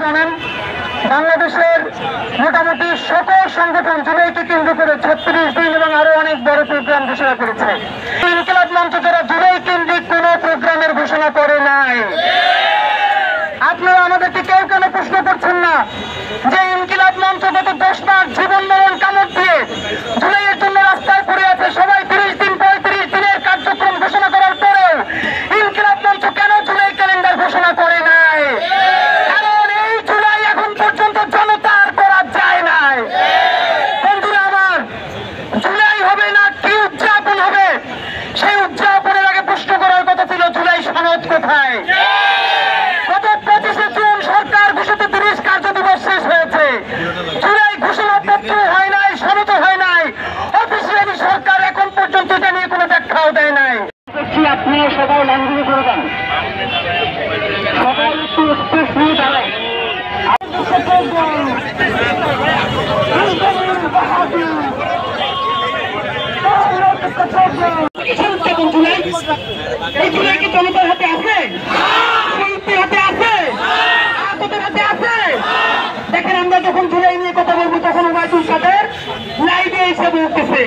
জানেন বাংলাদেশের মোটামুটি সকল সংগঠন জুলাইকে কেন্দ্র করে 36 দিন এবং আরো অনেক বড় প্রোগ্রাম ঘোষণা করেছে। ইনকিলাব মঞ্চ যারা জুলাই কেন্দ্রিক কোন প্রোগ্রামের ঘোষণা করে নাই। আপনারা আমাদেরকে কেউ কেন প্রশ্ন করছেন না যে ইনকিলাব মঞ্চ গত 10 মাস জীবন মরণ কামড় দিয়ে জুলাইয়ের জন্য রাস্তায় পড়ে আছে, সবাই 30 দিন 35 দিনের কার্যক্রম ঘোষণা করার পরেও ইনকিলাব মঞ্চ কেন জুলাই ক্যালেন্ডার ঘোষণা করে নাই? কারণ এই জুলাই এখন পর্যন্ত জনতার করা যায় নাই। বন্ধুরা আমার, জুলাই হবে না কি উদযাপন হবে? সেই উদযাপনের আগে প্রশ্ন করার কথা ছিল জুলাই সনদ কোথায়? গত 25শে জুন সরকার ঘোষিত 30 কার্য দিবস শেষ হয়েছে, জুলাই ঘোষণাপত্র হয় নাই, সনদ হয় নাই, অফিসিয়ালি সরকার এখন পর্যন্ত এটা নিয়ে কোনো ব্যাখ্যাও দেয় নাই। আপনি সবাই লাইনগুলো করে দেন, সবাই একটু স্পেস নিয়ে দাঁড়ায়। এই জুলাই কি জনতার হাতে আছে? শক্তির হাতে আছে? আহতদের হাতে আছে? দেখেন, আমরা যখন জুলাই নিয়ে কথা বলবো তখন ওবায়দুল কাদের লাইভে এসে বলতেছে